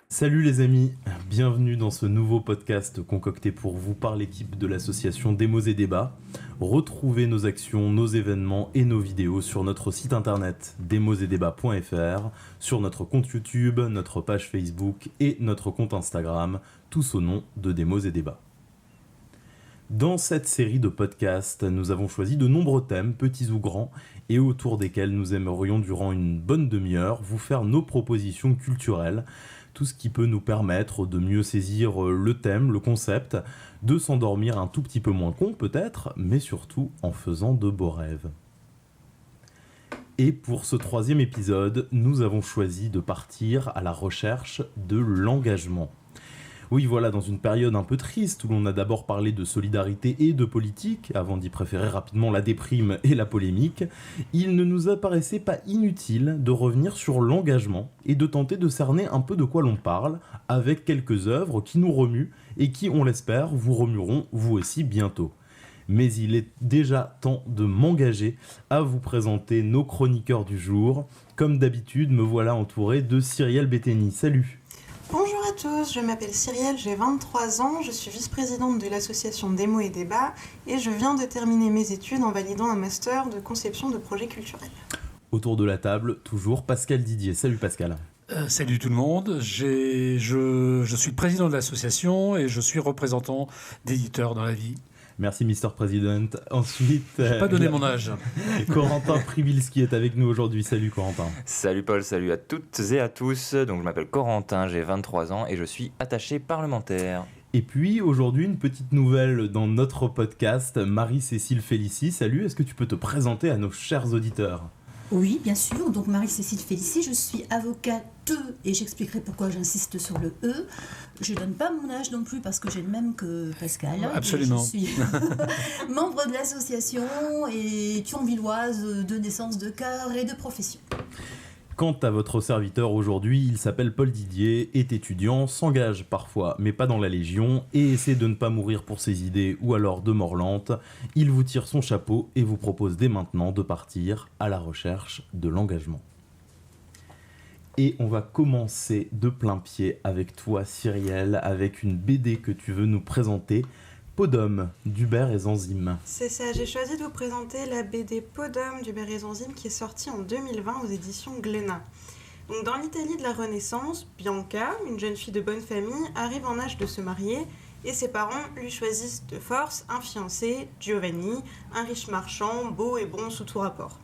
Salut les amis, bienvenue dans ce nouveau podcast concocté pour vous par l'équipe de l'association Démos et Débats. Retrouvez nos actions, nos événements et nos vidéos sur notre site internet demosetdebats.fr, sur notre compte YouTube, notre page Facebook et notre compte Instagram, tous au nom de Démos et Débats. Dans cette série de podcasts, nous avons choisi de nombreux thèmes, petits ou grands, et autour desquels nous aimerions durant une bonne demi-heure vous faire nos propositions culturelles, tout ce qui peut nous permettre de mieux saisir le thème, le concept, de s'endormir un tout petit peu moins con peut-être, mais surtout en faisant de beaux rêves. Et pour ce 3e épisode, nous avons choisi de partir à la recherche de l'engagement. Oui, voilà, dans une période un peu triste où l'on a d'abord parlé de solidarité et de politique, avant d'y préférer rapidement la déprime et la polémique, il ne nous apparaissait pas inutile de revenir sur l'engagement et de tenter de cerner un peu de quoi l'on parle, avec quelques œuvres qui nous remuent et qui, on l'espère, vous remueront vous aussi bientôt. Mais il est déjà temps de m'engager à vous présenter nos chroniqueurs du jour. Comme d'habitude, me voilà entouré de Cyrielle Betteny. Salut! Bonjour à tous, je m'appelle Cyrielle, j'ai 23 ans, je suis vice-présidente de l'association Démos et Débats et je viens de terminer mes études en validant un master de conception de projets culturels. Autour de la table, toujours Pascal Didier. Salut Pascal. Salut tout le monde, je suis président de l'association et je suis représentant d'éditeurs dans la vie. Merci Mr. President. Ensuite... Je n'ai pas donné mon âge. Corentin Pribilski est avec nous aujourd'hui. Salut Corentin. Salut Paul, salut à toutes et à tous. Donc je m'appelle Corentin, j'ai 23 ans et je suis attaché parlementaire. Et puis aujourd'hui, une petite nouvelle dans notre podcast, Marie-Cécile Félicie. Salut, est-ce que tu peux te présenter à nos chers auditeurs ? Oui, bien sûr. Donc Marie-Cécile Félicie, je suis avocate et j'expliquerai pourquoi j'insiste sur le E. Je ne donne pas mon âge non plus parce que j'ai le même que Pascal. Absolument. Je suis membre de l'association et thionvilloise de naissance, de cœur et de profession. Quant à votre serviteur aujourd'hui, il s'appelle Paul Didier, est étudiant, s'engage parfois, mais pas dans la Légion, et essaie de ne pas mourir pour ses idées ou alors de mort lente. Il vous tire son chapeau et vous propose dès maintenant de partir à la recherche de l'engagement. Et on va commencer de plein pied avec toi, Cyrielle, avec une BD que tu veux nous présenter, Podum d'Hubert et Zanzime. C'est ça, j'ai choisi de vous présenter la BD Podum d'Hubert et Zanzime qui est sortie en 2020 aux éditions Glénat. Donc, dans l'Italie de la Renaissance, Bianca, une jeune fille de bonne famille, arrive en âge de se marier et ses parents lui choisissent de force un fiancé, Giovanni, un riche marchand, beau et bon sous tout rapport.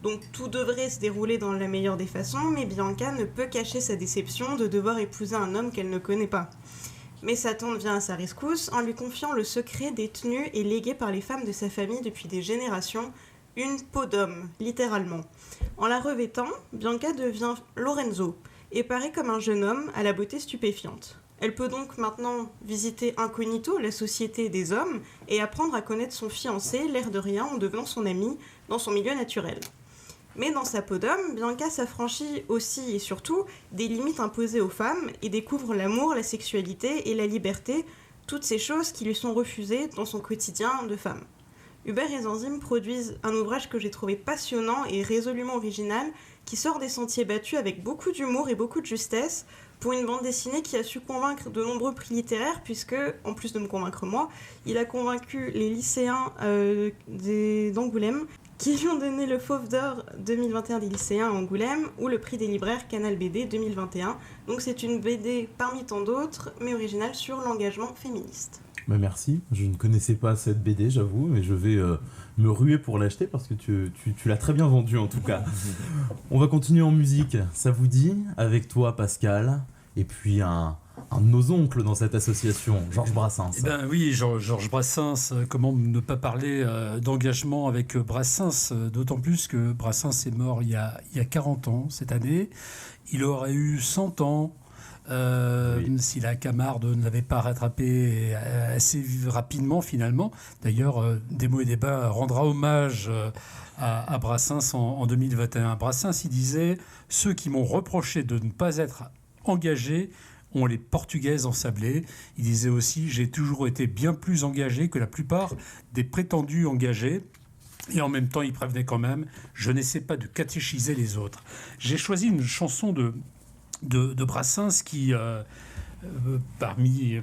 Donc tout devrait se dérouler dans la meilleure des façons, mais Bianca ne peut cacher sa déception de devoir épouser un homme qu'elle ne connaît pas. Mais sa tante vient à sa rescousse en lui confiant le secret détenu et légué par les femmes de sa famille depuis des générations, une peau d'homme, littéralement. En la revêtant, Bianca devient Lorenzo et paraît comme un jeune homme à la beauté stupéfiante. Elle peut donc maintenant visiter incognito la société des hommes et apprendre à connaître son fiancé, l'air de rien, en devenant son ami dans son milieu naturel. Mais dans sa peau d'homme, Bianca s'affranchit aussi et surtout des limites imposées aux femmes et découvre l'amour, la sexualité et la liberté, toutes ces choses qui lui sont refusées dans son quotidien de femme. Hubert et Zanzime produisent un ouvrage que j'ai trouvé passionnant et résolument original, qui sort des sentiers battus avec beaucoup d'humour et beaucoup de justesse, pour une bande dessinée qui a su convaincre de nombreux prix littéraires, puisque, en plus de me convaincre moi, il a convaincu les lycéens d'Angoulême, qui lui ont donné le Fauve d'Or 2021 des lycéens à Angoulême, ou le prix des libraires Canal BD 2021. Donc c'est une BD parmi tant d'autres, mais originale sur l'engagement féministe. Bah merci, je ne connaissais pas cette BD, j'avoue, mais je vais me ruer pour l'acheter parce que tu l'as très bien vendue en tout cas. On va continuer en musique, ça vous dit ? Avec toi Pascal, et puis un de nos oncles dans cette association, Georges Brassens. Eh ben oui, Georges Brassens, comment ne pas parler d'engagement avec Brassens, d'autant plus que Brassens est mort il y a 40 ans cette année. Il aurait eu 100 ans oui. Si la Camarde ne l'avait pas rattrapé assez rapidement finalement. D'ailleurs, Démos et Débats rendra hommage à Brassens en 2021. Brassens, il disait « Ceux qui m'ont reproché de ne pas être engagés ont les Portugaises ensablées. Il disait aussi « J'ai toujours été bien plus engagé que la plupart des prétendus engagés ». Et en même temps, il prévenait quand même « Je n'essaie pas de catéchiser les autres ». J'ai choisi une chanson de Brassens qui... parmi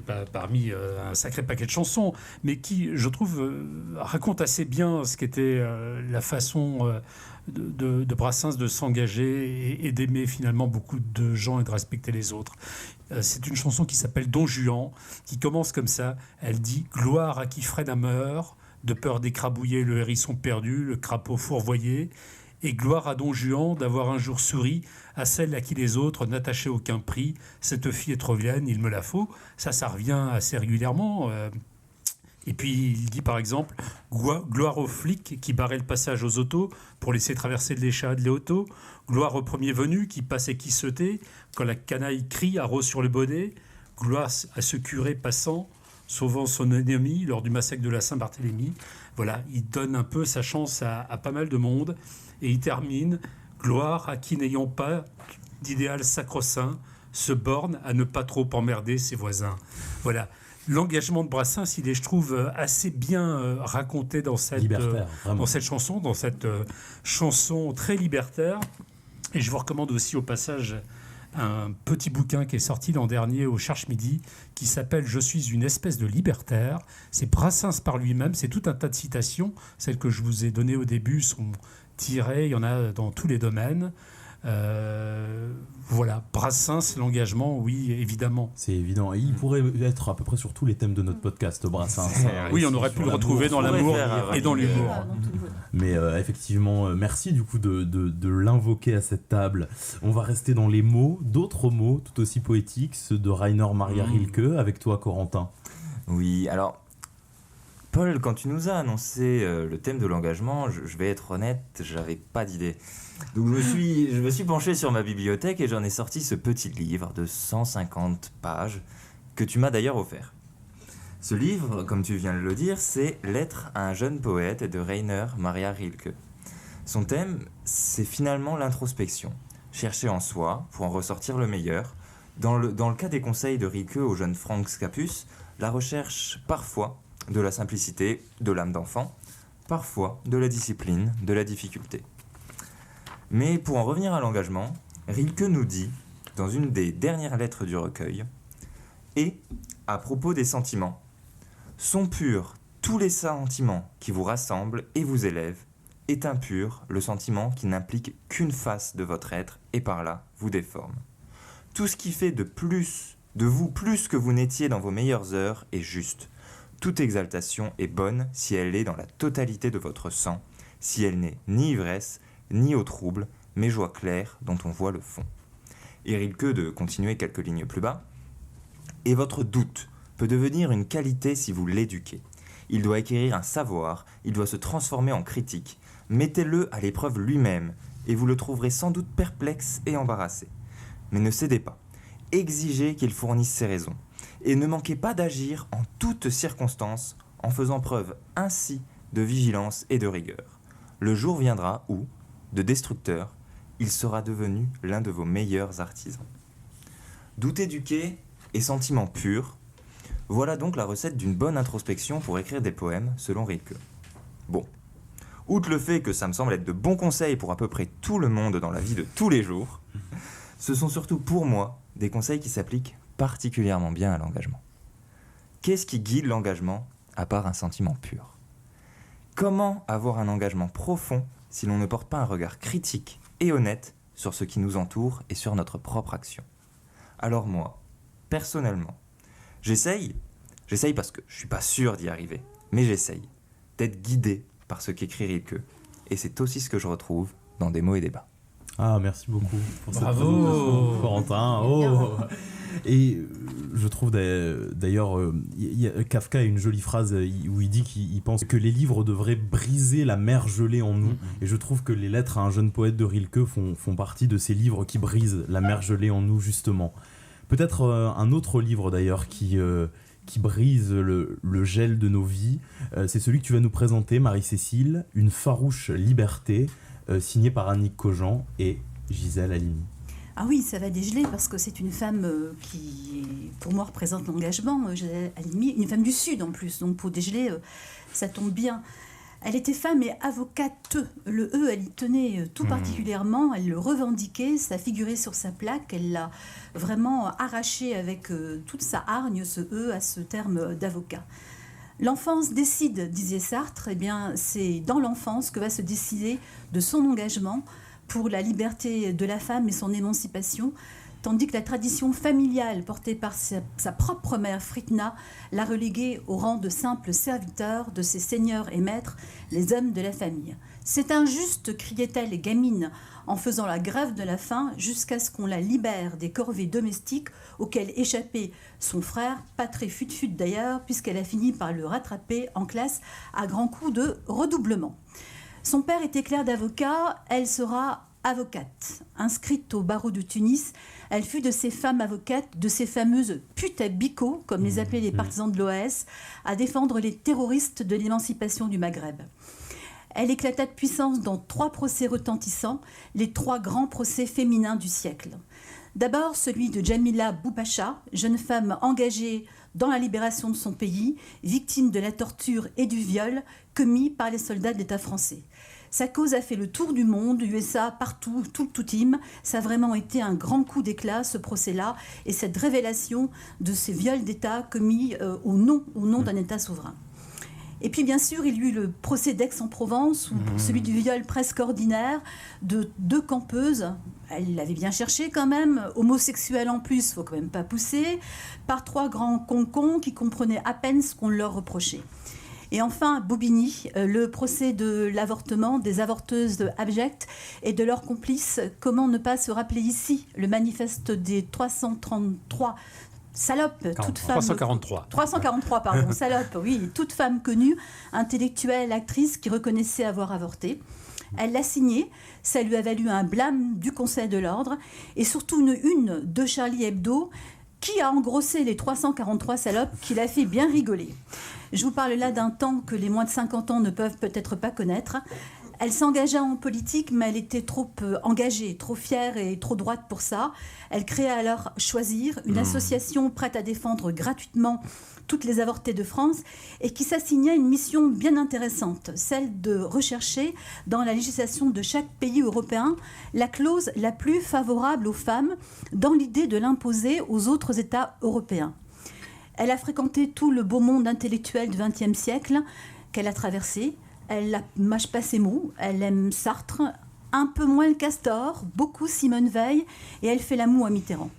un sacré paquet de chansons, mais qui, je trouve, raconte assez bien ce qu'était la façon de Brassens de s'engager et d'aimer finalement beaucoup de gens et de respecter les autres. C'est une chanson qui s'appelle Don Juan, qui commence comme ça. Elle dit « Gloire à qui Freda meurt, de peur d'écrabouiller le hérisson perdu, le crapaud fourvoyé. Et gloire à Don Juan d'avoir un jour souri à celle à qui les autres n'attachaient aucun prix. Cette fille est trop vilaine, il me la faut. » Ça revient assez régulièrement. Et puis il dit par exemple « Gloire aux flics qui barraient le passage aux autos pour laisser traverser les chats de l'auto. Gloire au premier venu qui passe et qui sautait quand la canaille crie arrose sur le bonnet. Gloire à ce curé passant sauvant son ennemi lors du massacre de la Saint-Barthélemy. » Voilà, il donne un peu sa chance à pas mal de monde. Et il termine « Gloire à qui n'ayant pas d'idéal sacro-saint se borne à ne pas trop emmerder ses voisins. » Voilà. L'engagement de Brassens, il est, je trouve, assez bien raconté dans cette chanson, dans cette chanson très libertaire. Et je vous recommande aussi au passage un petit bouquin qui est sorti l'an dernier au Cherche-Midi qui s'appelle « Je suis une espèce de libertaire ». C'est Brassens par lui-même, c'est tout un tas de citations. Celles que je vous ai données au début sont tirées, il y en a dans tous les domaines. Voilà, Brassens, l'engagement, oui, évidemment. C'est évident. Et il pourrait être à peu près sur tous les thèmes de notre podcast, Brassens. Oui, on aurait pu le retrouver dans l'amour et dans l'humour. Mais effectivement, merci du coup de l'invoquer à cette table. On va rester dans les mots, d'autres mots tout aussi poétiques, ceux de Rainer Maria Rilke, avec toi, Corentin. Oui, alors, Paul, quand tu nous as annoncé le thème de l'engagement, je vais être honnête, j'avais pas d'idée. Donc je me suis penché sur ma bibliothèque et j'en ai sorti ce petit livre de 150 pages que tu m'as d'ailleurs offert. Ce livre, comme tu viens de le dire, c'est « Lettre à un jeune poète » de Rainer Maria Rilke. Son thème, c'est finalement l'introspection. Chercher en soi pour en ressortir le meilleur. Dans le cas des conseils de Rilke au jeune Franz Capus, la recherche parfois de la simplicité, de l'âme d'enfant, parfois de la discipline, de la difficulté. Mais pour en revenir à l'engagement, Rilke nous dit, dans une des dernières lettres du recueil, « Et, à propos des sentiments, sont purs tous les sentiments qui vous rassemblent et vous élèvent, est impur le sentiment qui n'implique qu'une face de votre être et par là vous déforme. Tout ce qui fait de vous plus que vous n'étiez dans vos meilleures heures est juste. Toute exaltation est bonne si elle est dans la totalité de votre sang, si elle n'est ni ivresse, ni au trouble, mais joie claire dont on voit le fond. » Et Rilke de continuer quelques lignes plus bas. « Et votre doute peut devenir une qualité si vous l'éduquez. Il doit acquérir un savoir, il doit se transformer en critique. Mettez-le à l'épreuve lui-même, et vous le trouverez sans doute perplexe et embarrassé. Mais ne cédez pas. Exigez qu'il fournisse ses raisons. Et ne manquez pas d'agir en toutes circonstances, en faisant preuve ainsi de vigilance et de rigueur. Le jour viendra où, de destructeur, il sera devenu l'un de vos meilleurs artisans. » Doute éduqué et sentiment pur, voilà donc la recette d'une bonne introspection pour écrire des poèmes selon Rilke. Bon, outre le fait que ça me semble être de bons conseils pour à peu près tout le monde dans la vie de tous les jours, ce sont surtout pour moi des conseils qui s'appliquent particulièrement bien à l'engagement. Qu'est-ce qui guide l'engagement à part un sentiment pur ? Comment avoir un engagement profond si l'on ne porte pas un regard critique et honnête sur ce qui nous entoure et sur notre propre action ? Alors moi, personnellement, j'essaye parce que je ne suis pas sûr d'y arriver, mais j'essaye d'être guidé par ce qu'écrit Rilke. Et c'est aussi ce que je retrouve dans Des mots et débats. Ah, merci beaucoup pour cette Bravo Corentin. Oh. Et je trouve d'ailleurs, Kafka a une jolie phrase où il dit qu'il pense que les livres devraient briser la mer gelée en nous. Et je trouve que les lettres à un jeune poète de Rilke font partie de ces livres qui brisent la mer gelée en nous, justement. Peut-être un autre livre d'ailleurs qui brise le gel de nos vies, c'est celui que tu vas nous présenter, Marie-Cécile, Une farouche liberté, signé par Annick Cogent et Gisèle Halimi. Ah oui, ça va dégeler parce que c'est une femme qui, pour moi, représente l'engagement. Gisèle Halimi, une femme du Sud en plus, donc pour dégeler, ça tombe bien. Elle était femme et avocate. Le E, elle y tenait tout particulièrement. Elle le revendiquait, ça figurait sur sa plaque. Elle l'a vraiment arraché avec toute sa hargne, ce E, à ce terme d'avocat. L'enfance décide, disait Sartre. Eh bien, c'est dans l'enfance que va se décider de son engagement pour la liberté de la femme et son émancipation, tandis que la tradition familiale portée par sa propre mère Fritna l'a reléguée au rang de simple serviteur de ses seigneurs et maîtres, les hommes de la famille. « C'est injuste », criait-elle gamine, en faisant la grève de la faim jusqu'à ce qu'on la libère des corvées domestiques auxquelles échappait son frère, pas très fut-fut d'ailleurs, puisqu'elle a fini par le rattraper en classe à grands coups de redoublement. Son père était clerc d'avocat, elle sera avocate. Inscrite au barreau de Tunis, elle fut de ces femmes avocates, de ces fameuses putes à bico, comme les appelaient les partisans de l'OAS, à défendre les terroristes de l'émancipation du Maghreb. Elle éclata de puissance dans 3 procès retentissants, les 3 grands procès féminins du siècle. D'abord celui de Jamila Boubacha, jeune femme engagée dans la libération de son pays, victime de la torture et du viol commis par les soldats de l'État français. Sa cause a fait le tour du monde, USA, partout, tout team. Ça a vraiment été un grand coup d'éclat, ce procès-là, et cette révélation de ces viols d'État commis au nom d'un État souverain. Et puis, bien sûr, il y eut le procès d'Aix-en-Provence, ou celui du viol presque ordinaire de 2 campeuses. Elle l'avait bien cherché quand même, homosexuelles en plus, faut quand même pas pousser, par 3 grands concons qui comprenaient à peine ce qu'on leur reprochait. Et enfin, Bobigny, le procès de l'avortement, des avorteuses abjectes et de leurs complices. Comment ne pas se rappeler ici le manifeste des 333 salopes, toute femme... 343, pardon, salopes, oui, toute femme connue, intellectuelle, actrice, qui reconnaissait avoir avorté. Elle l'a signé, ça lui a valu un blâme du Conseil de l'Ordre et surtout une une de Charlie Hebdo qui a engrossé les 343 salopes qui l'a fait bien rigoler. Je vous parle là d'un temps que les moins de 50 ans ne peuvent peut-être pas connaître. Elle s'engagea en politique, mais elle était trop engagée, trop fière et trop droite pour ça. Elle créa alors Choisir, une association prête à défendre gratuitement toutes les avortées de France et qui s'assignait à une mission bien intéressante, celle de rechercher dans la législation de chaque pays européen la clause la plus favorable aux femmes dans l'idée de l'imposer aux autres États européens. Elle a fréquenté tout le beau monde intellectuel du XXe siècle qu'elle a traversé. Elle ne mâche pas ses mots, elle aime Sartre, un peu moins le Castor, beaucoup Simone Veil, et elle fait la moue à Mitterrand.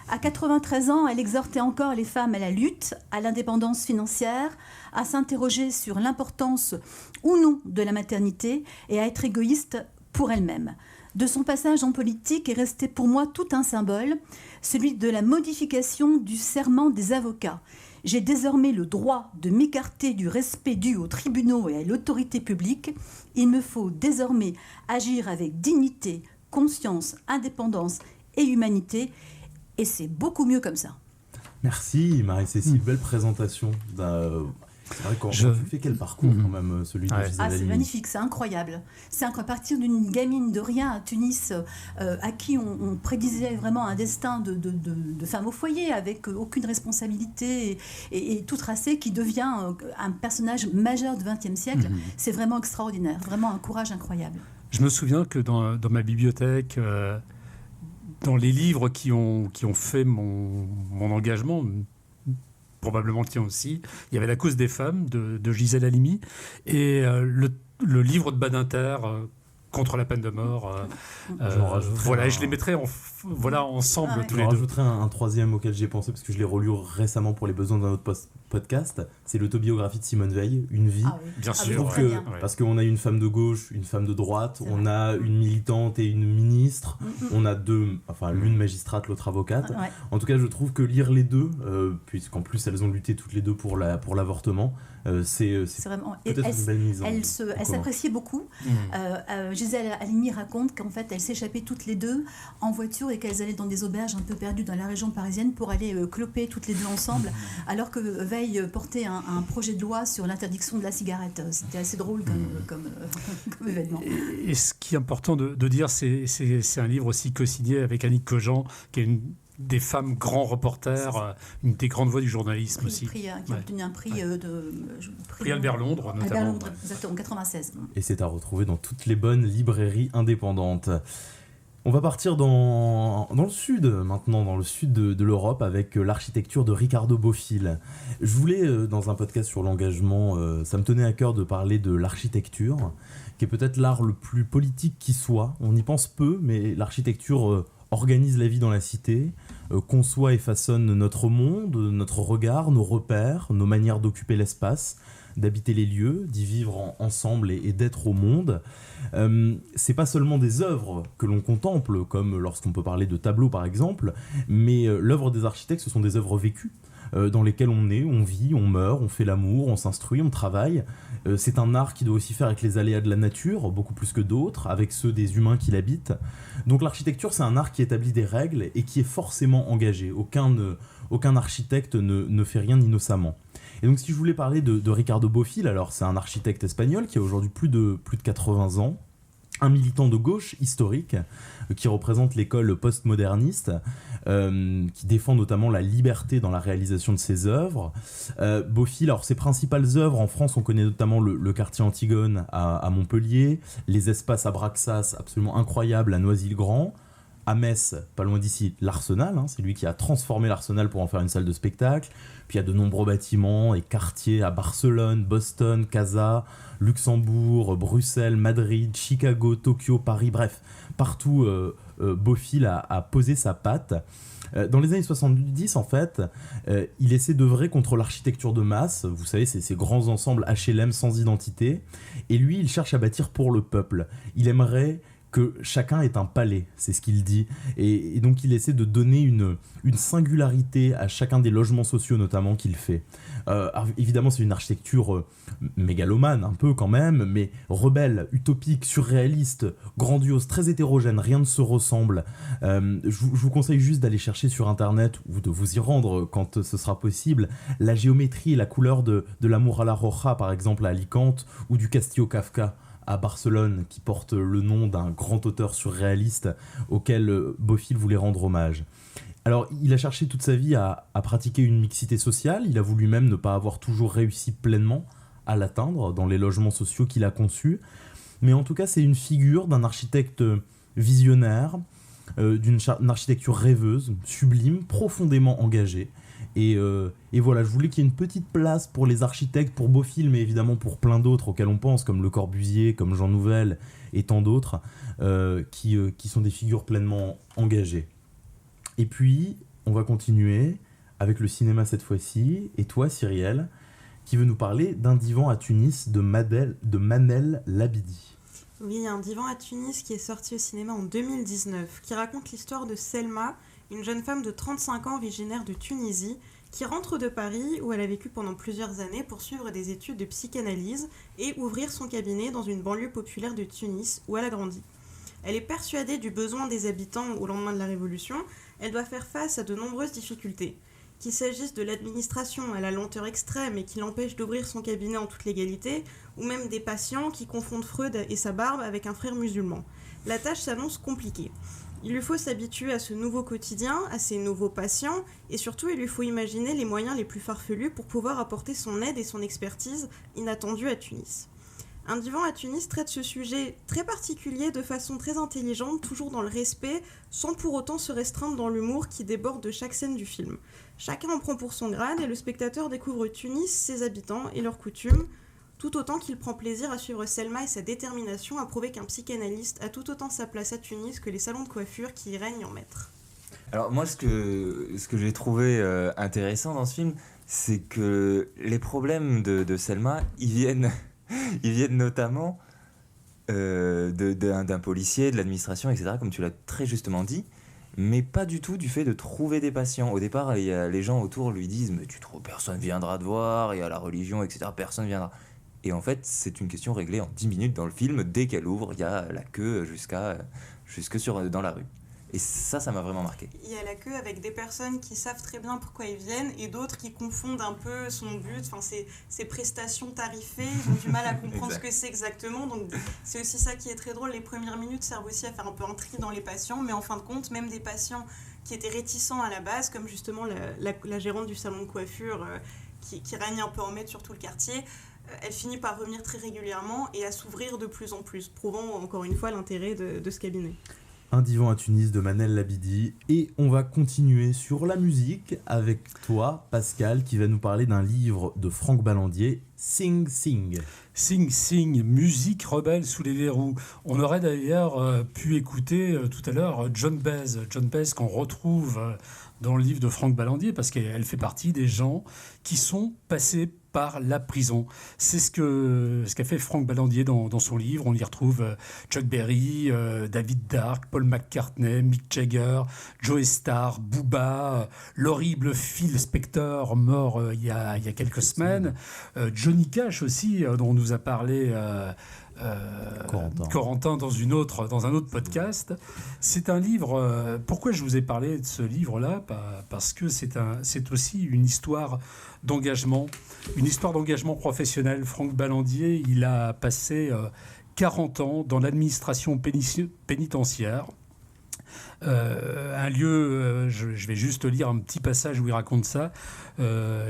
À 93 ans, elle exhortait encore les femmes à la lutte, à l'indépendance financière, à s'interroger sur l'importance ou non de la maternité et à être égoïste pour elle-même. De son passage en politique est resté pour moi tout un symbole, celui de la modification du serment des avocats. J'ai désormais le droit de m'écarter du respect dû aux tribunaux et à l'autorité publique. Il me faut désormais agir avec dignité, conscience, indépendance et humanité. Et c'est beaucoup mieux comme ça. Merci Marie-Cécile, belle présentation. C'est vrai quand tu fais quel parcours quand même, celui de Gisèle Halimi. C'est magnifique, c'est incroyable. C'est à partir d'une gamine de rien à Tunis, à qui on prédisait vraiment un destin de femme au foyer, avec aucune responsabilité et tout tracé, qui devient un personnage majeur du XXe siècle. C'est vraiment extraordinaire, vraiment un courage incroyable. Je me souviens que dans ma bibliothèque, dans les livres qui ont fait mon engagement, probablement le tien aussi, il y avait La cause des femmes de Gisèle Halimi et le livre de Badinter contre la peine de mort. Voilà, je les mettrais ensemble tous les deux. J'en rajouterai un troisième auquel j'ai pensé parce que je l'ai relu récemment pour les besoins d'un autre podcast. C'est l'autobiographie de Simone Veil, Une vie. Ah oui. Bien sûr. Parce qu'on a une femme de gauche, une femme de droite, on a une militante et une ministre, on a l'une magistrate, l'autre avocate. Ouais. En tout cas, je trouve que lire les deux, puisqu'en plus elles ont lutté toutes les deux pour l'avortement, c'est vraiment peut-être une belle mise en Elle s'appréciait beaucoup. Gisèle Halimi raconte qu'en fait, elles s'échappaient toutes les deux en voiture et qu'elles allaient dans des auberges un peu perdues dans la région parisienne pour aller cloper toutes les deux ensemble, alors que Veil veille portait un projet de loi sur l'interdiction de la cigarette. C'était assez drôle comme événement. Et ce qui est important de dire, c'est un livre aussi co-signé avec Annick Cogent, qui est une des femmes grands reporters, une des grandes voix du journalisme aussi. Qui a obtenu un prix prix Albert Londres, notamment. Albert Londres, exactement, en 96. Et c'est à retrouver dans toutes les bonnes librairies indépendantes. On va partir dans le sud, maintenant, dans le sud de l'Europe, avec l'architecture de Ricardo Bofill. Je voulais, dans un podcast sur l'engagement, ça me tenait à cœur de parler de l'architecture, qui est peut-être l'art le plus politique qui soit. On y pense peu, mais l'architecture organise la vie dans la cité, conçoit et façonne notre monde, notre regard, nos repères, nos manières d'occuper l'espace, d'habiter les lieux, d'y vivre ensemble et d'être au monde. C'est pas seulement des œuvres que l'on contemple, comme lorsqu'on peut parler de tableaux par exemple, mais l'œuvre des architectes, ce sont des œuvres vécues, dans lesquelles on est, on vit, on meurt, on fait l'amour, on s'instruit, on travaille. C'est un art qui doit aussi faire avec les aléas de la nature, beaucoup plus que d'autres, avec ceux des humains qui l'habitent. Donc l'architecture, c'est un art qui établit des règles et qui est forcément engagé. Aucun architecte ne fait rien innocemment. Et donc si je voulais parler de Ricardo Bofill, alors c'est un architecte espagnol qui a aujourd'hui plus de 80 ans, un militant de gauche historique qui représente l'école postmoderniste, qui défend notamment la liberté dans la réalisation de ses œuvres. Bofill, alors ses principales œuvres en France, on connaît notamment le quartier Antigone à Montpellier, les espaces à Braxas absolument incroyables à Noisy-le-Grand, à Metz, pas loin d'ici, l'Arsenal, c'est lui qui a transformé l'Arsenal pour en faire une salle de spectacle. Puis il y a de nombreux bâtiments et quartiers à Barcelone, Boston, Casa, Luxembourg, Bruxelles, Madrid, Chicago, Tokyo, Paris, bref, partout Bofill a posé sa patte. Dans les années 70, en fait, il essaie d'œuvrer contre l'architecture de masse, vous savez, ces grands ensembles HLM sans identité, et lui, il cherche à bâtir pour le peuple. Il aimerait que chacun ait un palais, c'est ce qu'il dit. Et donc il essaie de donner une singularité à chacun des logements sociaux notamment qu'il fait. Évidemment c'est une architecture mégalomane un peu quand même, mais rebelle, utopique, surréaliste, grandiose, très hétérogène, rien ne se ressemble. Je vous conseille juste d'aller chercher sur internet ou de vous y rendre quand ce sera possible la géométrie et la couleur de la Muralla Roja par exemple à Alicante ou du Castillo Kafka à Barcelone, qui porte le nom d'un grand auteur surréaliste auquel Bofill voulait rendre hommage. Alors, il a cherché toute sa vie à pratiquer une mixité sociale, il a voulu même ne pas avoir toujours réussi pleinement à l'atteindre dans les logements sociaux qu'il a conçus, mais en tout cas, c'est une figure d'un architecte visionnaire, d'une architecture rêveuse, sublime, profondément engagée. Et voilà, je voulais qu'il y ait une petite place pour les architectes, pour Bofill, mais évidemment pour plein d'autres auxquels on pense, comme Le Corbusier, comme Jean Nouvel et tant d'autres, qui sont des figures pleinement engagées. Et puis, on va continuer avec le cinéma cette fois-ci, et toi, Cyrielle, qui veut nous parler d'un divan à Tunis de Manel Labidi. Oui, un divan à Tunis qui est sorti au cinéma en 2019, qui raconte l'histoire de Selma, une jeune femme de 35 ans originaire de Tunisie, qui rentre de Paris où elle a vécu pendant plusieurs années pour suivre des études de psychanalyse et ouvrir son cabinet dans une banlieue populaire de Tunis où elle a grandi. Elle est persuadée du besoin des habitants au lendemain de la Révolution, elle doit faire face à de nombreuses difficultés. Qu'il s'agisse de l'administration à la lenteur extrême et qui l'empêche d'ouvrir son cabinet en toute légalité, ou même des patients qui confondent Freud et sa barbe avec un frère musulman. La tâche s'annonce compliquée. Il lui faut s'habituer à ce nouveau quotidien, à ces nouveaux patients, et surtout il lui faut imaginer les moyens les plus farfelus pour pouvoir apporter son aide et son expertise inattendue à Tunis. Un divan à Tunis traite ce sujet très particulier de façon très intelligente, toujours dans le respect, sans pour autant se restreindre dans l'humour qui déborde de chaque scène du film. Chacun en prend pour son grade et le spectateur découvre Tunis, ses habitants et leurs coutumes, tout autant qu'il prend plaisir à suivre Selma et sa détermination à prouver qu'un psychanalyste a tout autant sa place à Tunis que les salons de coiffure qui y règnent en maître. Alors moi, ce que j'ai trouvé intéressant dans ce film, c'est que les problèmes de Selma, ils viennent notamment d'un policier, de l'administration, etc., comme tu l'as très justement dit, mais pas du tout du fait de trouver des patients. Au départ, les gens autour lui disent « mais tu trouves, personne viendra te voir, il y a la religion, etc., personne viendra ». Et en fait, c'est une question réglée en 10 minutes dans le film. Dès qu'elle ouvre, il y a la queue jusque dans la rue. Et ça m'a vraiment marqué. Il y a la queue avec des personnes qui savent très bien pourquoi ils viennent et d'autres qui confondent un peu son but, enfin ses prestations tarifées, ils ont du mal à comprendre ce que c'est exactement. Donc c'est aussi ça qui est très drôle. Les premières minutes servent aussi à faire un peu un tri dans les patients, mais en fin de compte, même des patients qui étaient réticents à la base, comme justement la gérante du salon de coiffure qui règne un peu en maître sur tout le quartier, elle finit par revenir très régulièrement et à s'ouvrir de plus en plus, prouvant encore une fois l'intérêt de ce cabinet. Un divan à Tunis de Manel Labidi. Et on va continuer sur la musique avec toi, Pascal, qui va nous parler d'un livre de Franck Ballandier, Sing Sing. Sing Sing, musique rebelle sous les verrous. On aurait d'ailleurs pu écouter tout à l'heure John Baez. John Baez qu'on retrouve dans le livre de Franck Ballandier parce qu'elle fait partie des gens qui sont passés par la prison. C'est ce qu'a fait Franck Ballandier dans son livre. On y retrouve Chuck Berry, David Dark, Paul McCartney, Mick Jagger, Joe Starr, Booba, l'horrible Phil Spector mort il y a quelques semaines, Johnny Cash aussi, dont on nous a parlé Corentin dans un autre podcast. C'est un livre. Pourquoi je vous ai parlé de ce livre-là ? Parce que c'est aussi une histoire d'engagement, professionnel. Franck Ballandier, il a passé 40 ans dans l'administration pénitentiaire. Un lieu, je vais juste lire un petit passage où il raconte ça.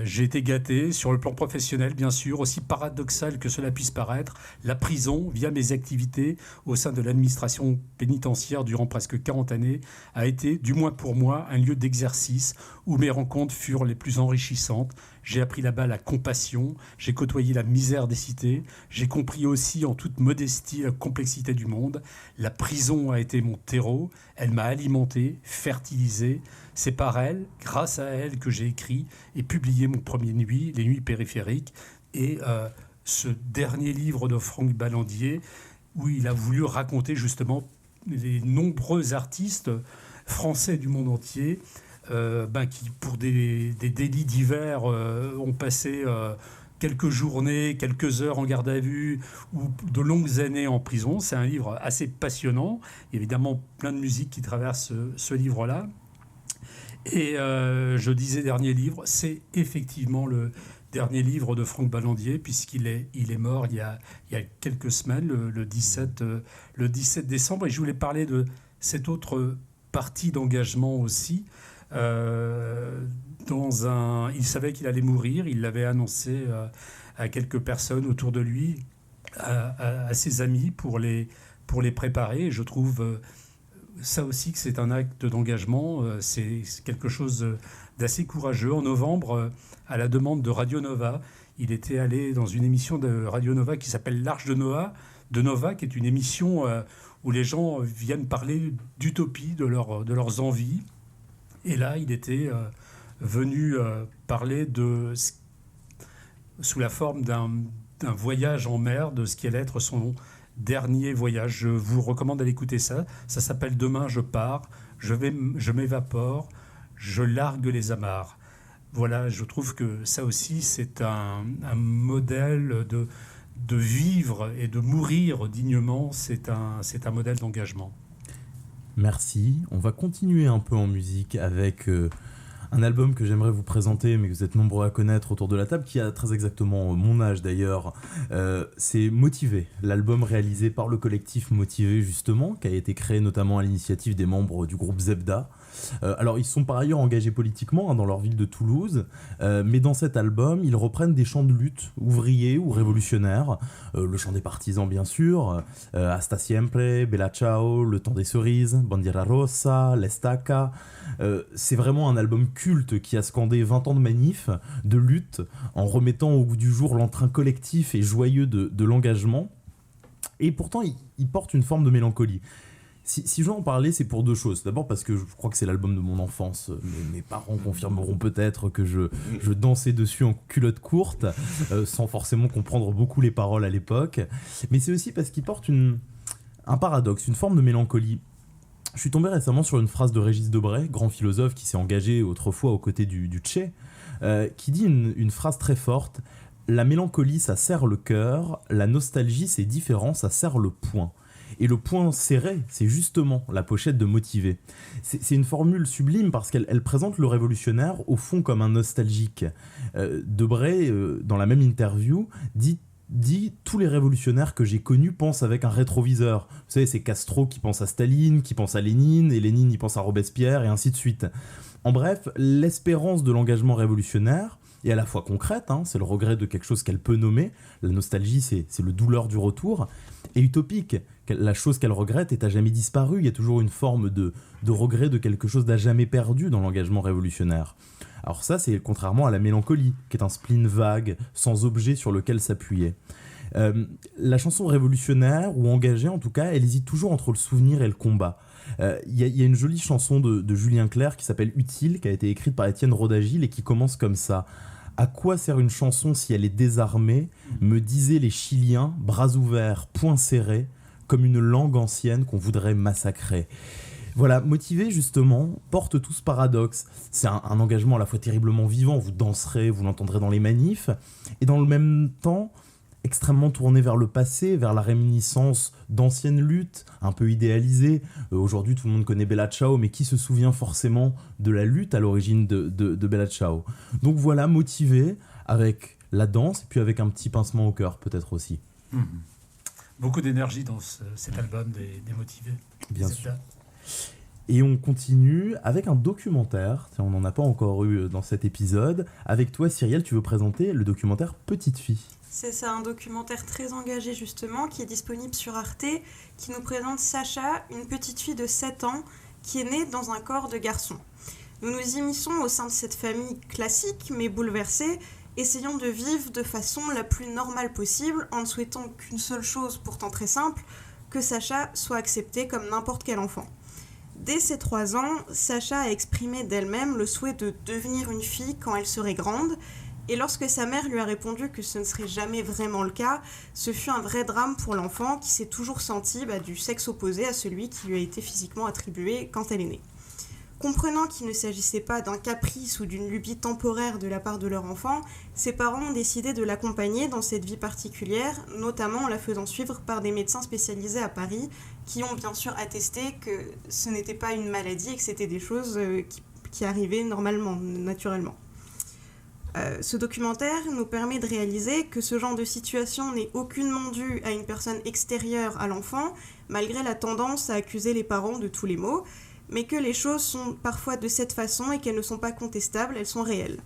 J'ai été gâté sur le plan professionnel, bien sûr, aussi paradoxal que cela puisse paraître. La prison, via mes activités au sein de l'administration pénitentiaire durant presque 40 années, a été, du moins pour moi, un lieu d'exercice où mes rencontres furent les plus enrichissantes. J'ai appris là-bas la compassion, j'ai côtoyé la misère des cités, j'ai compris aussi en toute modestie la complexité du monde. La prison a été mon terreau, elle m'a alimenté, fertilisé. C'est par elle, grâce à elle, que j'ai écrit et publié mon premier Nuit, Les Nuits périphériques, et ce dernier livre de Franck Ballandier, où il a voulu raconter justement les nombreux artistes français du monde entier qui, pour des délits divers, ont passé quelques journées, quelques heures en garde à vue ou de longues années en prison. C'est un livre assez passionnant. Il y a évidemment plein de musique qui traverse ce livre-là. Et je disais dernier livre, c'est effectivement le dernier livre de Franck Ballandier, puisqu'il est mort il y a quelques semaines, le 17 décembre. Et je voulais parler de cette autre partie d'engagement aussi. Il savait qu'il allait mourir, il l'avait annoncé à quelques personnes autour de lui, à ses amis pour les préparer. Et je trouve ça aussi que c'est un acte d'engagement, c'est quelque chose d'assez courageux. En novembre, à la demande de Radio Nova, il était allé dans une émission de Radio Nova qui s'appelle L'Arche de Nova, qui est une émission où les gens viennent parler d'utopie, de leurs envies. Et là, il était venu parler sous la forme d'un voyage en mer, de ce qui allait être son dernier voyage. Je vous recommande d'aller écouter ça. Ça s'appelle « Demain, je pars, je m'évapore, je largue les amarres ». Voilà, je trouve que ça aussi, c'est un modèle de vivre et de mourir dignement. C'est un modèle d'engagement. Merci. On va continuer un peu en musique avec un album que j'aimerais vous présenter, mais que vous êtes nombreux à connaître autour de la table, qui a très exactement mon âge d'ailleurs. C'est Motivé, l'album réalisé par le collectif Motivé justement, qui a été créé notamment à l'initiative des membres du groupe Zebda. Alors ils sont par ailleurs engagés politiquement dans leur ville de Toulouse, mais dans cet album ils reprennent des chants de lutte ouvriers ou révolutionnaires, le chant des partisans bien sûr, Hasta Siempre, Bella Ciao, Le Temps des Cerises, Bandiera Rossa, L'Estaca. C'est vraiment un album culte qui a scandé 20 ans de manif, de lutte, en remettant au goût du jour l'entrain collectif et joyeux de l'engagement, et pourtant il porte une forme de mélancolie. Si je veux en parler, c'est pour deux choses. D'abord parce que je crois que c'est l'album de mon enfance. Mes parents confirmeront peut-être que je dansais dessus en culotte courte, sans forcément comprendre beaucoup les paroles à l'époque. Mais c'est aussi parce qu'il porte un paradoxe, une forme de mélancolie. Je suis tombé récemment sur une phrase de Régis Debray, grand philosophe qui s'est engagé autrefois aux côtés du Che, qui dit une phrase très forte. « La mélancolie, ça serre le cœur. La nostalgie, c'est différent, ça serre le poing. » Et le point serré, c'est justement la pochette de Motivé. C'est une formule sublime parce qu'elle présente le révolutionnaire au fond comme un nostalgique. Debré, dans la même interview, dit tous les révolutionnaires que j'ai connus pensent avec un rétroviseur. Vous savez, c'est Castro qui pense à Staline, qui pense à Lénine, et Lénine il pense à Robespierre, et ainsi de suite. En bref, l'espérance de l'engagement révolutionnaire est à la fois concrète, c'est le regret de quelque chose qu'elle peut nommer, la nostalgie c'est le douleur du retour, et utopique, la chose qu'elle regrette est à jamais disparue, il y a toujours une forme de regret de quelque chose d'à jamais perdu dans l'engagement révolutionnaire. Alors ça, c'est contrairement à la mélancolie, qui est un spleen vague, sans objet sur lequel s'appuyer. La chanson révolutionnaire, ou engagée en tout cas, elle hésite toujours entre le souvenir et le combat. Il y a une jolie chanson de Julien Clerc qui s'appelle « Utile », qui a été écrite par Étienne Rodagil et qui commence comme ça. « À quoi sert une chanson si elle est désarmée ? Me disaient les Chiliens, bras ouverts, poings serrés, comme une langue ancienne qu'on voudrait massacrer. » Voilà, Motivé, justement, porte tout ce paradoxe. C'est un engagement à la fois terriblement vivant, vous danserez, vous l'entendrez dans les manifs, et dans le même temps, extrêmement tourné vers le passé, vers la réminiscence d'anciennes luttes, un peu idéalisées. Aujourd'hui, tout le monde connaît Bella Ciao, mais qui se souvient forcément de la lutte à l'origine de Bella Ciao ? Donc voilà, Motivé, avec la danse, et puis avec un petit pincement au cœur, peut-être aussi. Beaucoup d'énergie dans cet album des Motivés. Bien sûr. Et on continue avec un documentaire. Tiens, on n'en a pas encore eu dans cet épisode. Avec toi, Cyrielle, tu veux présenter le documentaire Petite fille. C'est ça, un documentaire très engagé justement, qui est disponible sur Arte, qui nous présente Sacha, une petite fille de 7 ans, qui est née dans un corps de garçon. Nous nous immisçons au sein de cette famille classique, mais bouleversée, essayant de vivre de façon la plus normale possible, en ne souhaitant qu'une seule chose pourtant très simple, que Sacha soit acceptée comme n'importe quel enfant. Dès ses 3 ans, Sacha a exprimé d'elle-même le souhait de devenir une fille quand elle serait grande, et lorsque sa mère lui a répondu que ce ne serait jamais vraiment le cas, ce fut un vrai drame pour l'enfant qui s'est toujours senti du sexe opposé à celui qui lui a été physiquement attribué quand elle est née. Comprenant qu'il ne s'agissait pas d'un caprice ou d'une lubie temporaire de la part de leur enfant, ses parents ont décidé de l'accompagner dans cette vie particulière, notamment en la faisant suivre par des médecins spécialisés à Paris, qui ont bien sûr attesté que ce n'était pas une maladie et que c'était des choses qui arrivaient normalement, naturellement. Ce documentaire nous permet de réaliser que ce genre de situation n'est aucunement due à une personne extérieure à l'enfant, malgré la tendance à accuser les parents de tous les maux, mais que les choses sont parfois de cette façon et qu'elles ne sont pas contestables, elles sont réelles.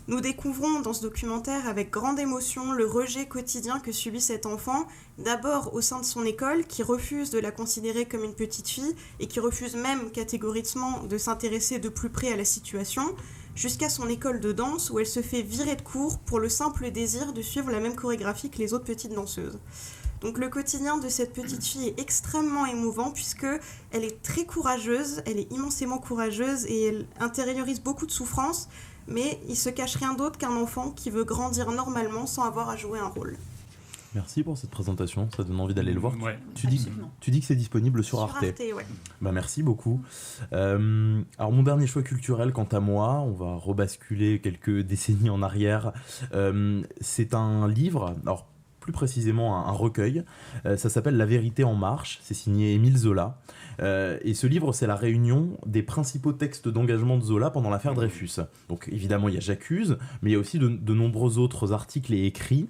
Nous découvrons dans ce documentaire avec grande émotion le rejet quotidien que subit cet enfant, d'abord au sein de son école, qui refuse de la considérer comme une petite fille et qui refuse même catégoriquement de s'intéresser de plus près à la situation, jusqu'à son école de danse où elle se fait virer de cours pour le simple désir de suivre la même chorégraphie que les autres petites danseuses. Donc le quotidien de cette petite fille est extrêmement émouvant puisque elle est très courageuse, elle est immensément courageuse et elle intériorise beaucoup de souffrance, mais il se cache rien d'autre qu'un enfant qui veut grandir normalement sans avoir à jouer un rôle. Merci pour cette présentation, ça donne envie d'aller le voir. Ouais. Tu dis que c'est disponible sur Arte. Arte, ouais. Merci beaucoup. Alors mon dernier choix culturel, quant à moi, on va rebasculer quelques décennies en arrière. C'est un livre, alors plus précisément un recueil, ça s'appelle La vérité en marche, c'est signé Émile Zola. Et ce livre, c'est la réunion des principaux textes d'engagement de Zola pendant l'affaire Dreyfus. Donc évidemment, il y a J'accuse, mais il y a aussi de nombreux autres articles et écrits.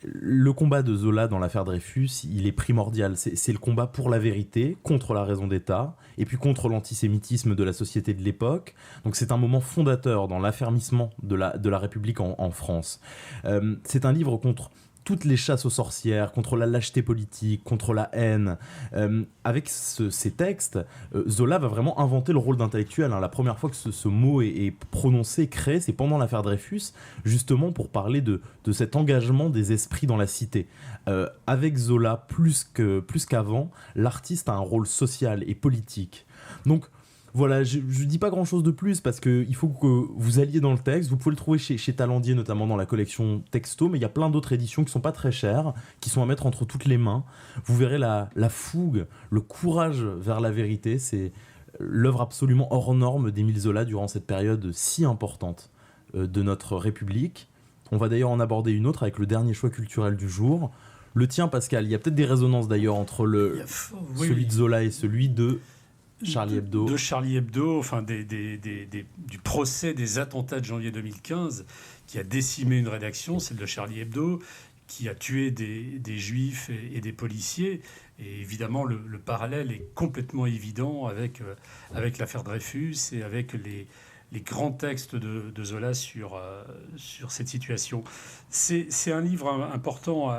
Le combat de Zola dans l'affaire Dreyfus, il est primordial. C'est le combat pour la vérité, contre la raison d'État, et puis contre l'antisémitisme de la société de l'époque. Donc c'est un moment fondateur dans l'affermissement de la République en France. C'est un livre contre toutes les chasses aux sorcières, contre la lâcheté politique, contre la haine. Avec ces textes, Zola va vraiment inventer le rôle d'intellectuel. La première fois que ce mot est prononcé, créé, c'est pendant l'affaire Dreyfus, justement pour parler de cet engagement des esprits dans la cité. Avec Zola, plus qu'avant, l'artiste a un rôle social et politique. Donc, voilà, je ne dis pas grand-chose de plus parce qu'il faut que vous alliez dans le texte. Vous pouvez le trouver chez Talendier, notamment dans la collection Texto, mais il y a plein d'autres éditions qui ne sont pas très chères, qui sont à mettre entre toutes les mains. Vous verrez la fougue, le courage vers la vérité. C'est l'œuvre absolument hors norme d'Émile Zola durant cette période si importante de notre République. On va d'ailleurs en aborder une autre avec le dernier choix culturel du jour, Le tien, Pascal, il y a peut-être des résonances d'ailleurs entre celui de Zola et celui de Charlie Hebdo. De Charlie Hebdo, enfin du procès des attentats de janvier 2015 qui a décimé une rédaction, celle de Charlie Hebdo, qui a tué des juifs et des policiers. Et évidemment, le parallèle est complètement évident avec l'affaire Dreyfus et avec les grands textes de Zola sur cette situation. C'est un livre important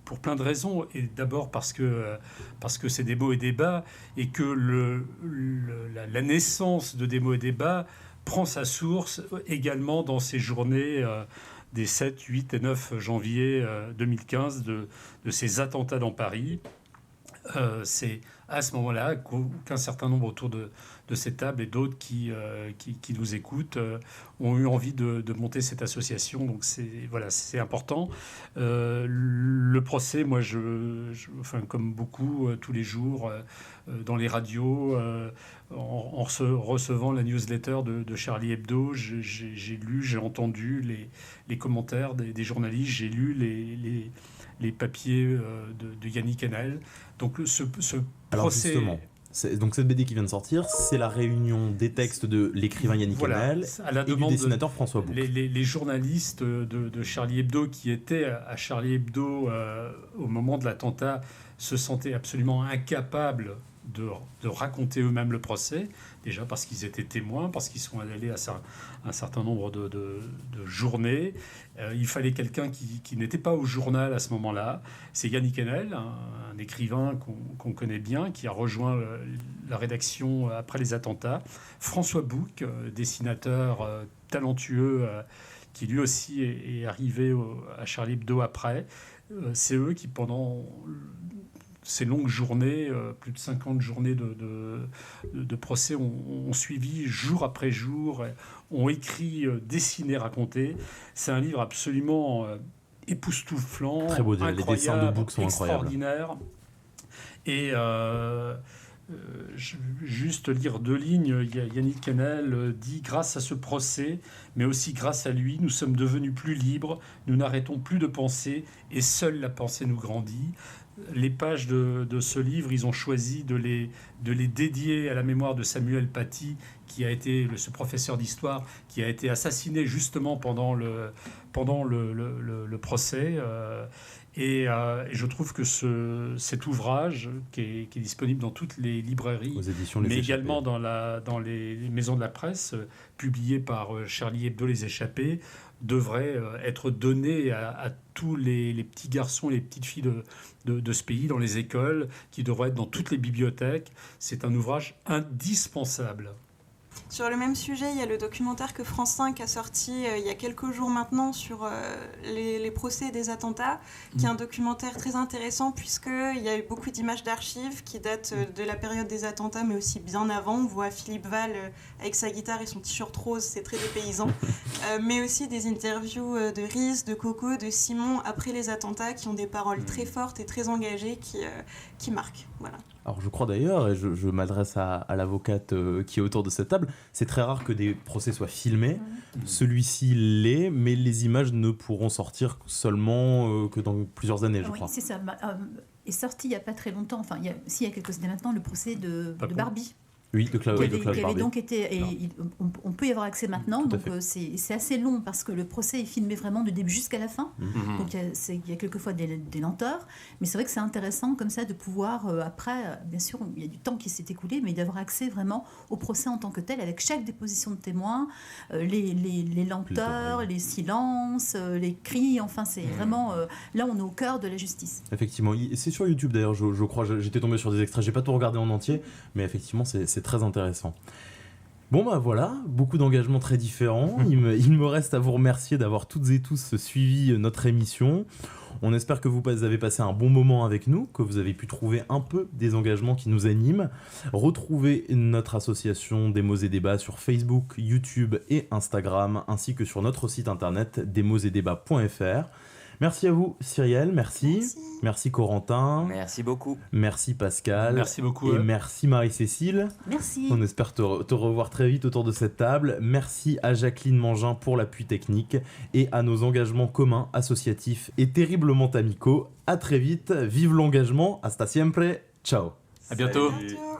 pour plein de raisons, et d'abord parce que c'est Des mots et débats, et que la naissance de Des mots et débats prend sa source également dans ces journées des 7, 8 et 9 janvier 2015 de ces attentats dans Paris. C'est à ce moment-là qu'un certain nombre autour de cette table et d'autres qui nous écoutent ont eu envie de monter cette association. Donc c'est important. Le procès, moi, enfin, comme beaucoup, tous les jours, dans les radios, en recevant la newsletter de Charlie Hebdo, j'ai lu, j'ai entendu les commentaires des journalistes, j'ai lu les papiers de Yannick Enel. Donc ce Alors procès... justement, donc cette BD qui vient de sortir, c'est la réunion des textes de l'écrivain Yannick Enel et du dessinateur François Bouc. Les journalistes de Charlie Hebdo qui étaient à Charlie Hebdo au moment de l'attentat se sentaient absolument incapables de raconter eux-mêmes le procès, déjà parce qu'ils étaient témoins, parce qu'ils sont allés à un certain nombre de journées. Il fallait quelqu'un qui n'était pas au journal à ce moment-là. C'est Yannick Enel, un écrivain qu'on connaît bien, qui a rejoint la rédaction après les attentats. François Bouc, dessinateur talentueux, qui lui aussi est arrivé à Charlie Hebdo après. C'est eux qui, pendant ces longues journées, plus de 50 journées de procès, ont suivi jour après jour, ont écrit, dessiné, raconté. C'est un livre absolument époustouflant, très beau, les dessins de Bouc sont extraordinaire. Et juste lire 2 lignes, Yannick Enel dit « Grâce à ce procès, mais aussi grâce à lui, nous sommes devenus plus libres, nous n'arrêtons plus de penser, et seule la pensée nous grandit. » Les pages de ce livre, ils ont choisi de les dédier à la mémoire de Samuel Paty, qui a été ce professeur d'histoire qui a été assassiné justement pendant le procès. Et je trouve que cet ouvrage, qui est disponible dans toutes les librairies, aux éditions mais également dans les maisons de la presse, publié par Charlie Hebdo Les Échappés, devrait être donné à tous les petits garçons et les petites filles de ce pays, dans les écoles, qui devrait être dans toutes les bibliothèques. C'est un ouvrage indispensable. Sur le même sujet, il y a le documentaire que France 5 a sorti il y a quelques jours maintenant sur les procès des attentats, qui est un documentaire très intéressant puisqu'il y a eu beaucoup d'images d'archives qui datent de la période des attentats, mais aussi bien avant. On voit Philippe Val avec sa guitare et son t-shirt rose, c'est très dépaysant. Mais aussi des interviews de Riz, de Coco, de Simon après les attentats, qui ont des paroles très fortes et très engagées qui marquent. Voilà. Alors je crois d'ailleurs, et je m'adresse à l'avocate qui est autour de cette table, c'est très rare que des procès soient filmés. Celui-ci l'est, mais les images ne pourront sortir seulement que dans plusieurs années, je crois. Oui, c'est ça. Est sorti il n'y a pas très longtemps, il y a quelques années maintenant, le procès de Barbie. Oui, de Klaus qui avait Barbie. Donc été, et on peut y avoir accès maintenant, donc c'est assez long parce que le procès est filmé vraiment du début jusqu'à la fin. Donc il y a quelquefois des lenteurs, mais c'est vrai que c'est intéressant comme ça de pouvoir après, bien sûr il y a du temps qui s'est écoulé, mais d'avoir accès vraiment au procès en tant que tel, avec chaque déposition de témoin, les lenteurs, les silences, les cris, enfin c'est vraiment là on est au cœur de la justice. Effectivement, c'est sur YouTube d'ailleurs, je crois, j'étais tombé sur des extraits, j'ai pas tout regardé en entier, mais effectivement c'est très intéressant. Bon bah voilà, beaucoup d'engagements très différents. Il me reste à vous remercier d'avoir toutes et tous suivi notre émission. On espère que vous avez passé un bon moment avec nous, que vous avez pu trouver un peu des engagements qui nous animent. Retrouvez notre association Des mots et débats sur Facebook, YouTube et Instagram, ainsi que sur notre site internet desmotsetdebats.fr. Merci à vous, Cyrielle, merci. Merci Corentin. Merci beaucoup. Merci Pascal. Merci beaucoup. Et merci Marie-Cécile. Merci. On espère te revoir très vite autour de cette table. Merci à Jacqueline Mangin pour l'appui technique et à nos engagements communs, associatifs et terriblement amicaux. À très vite. Vive l'engagement. Hasta siempre. Ciao. À bientôt. À bientôt.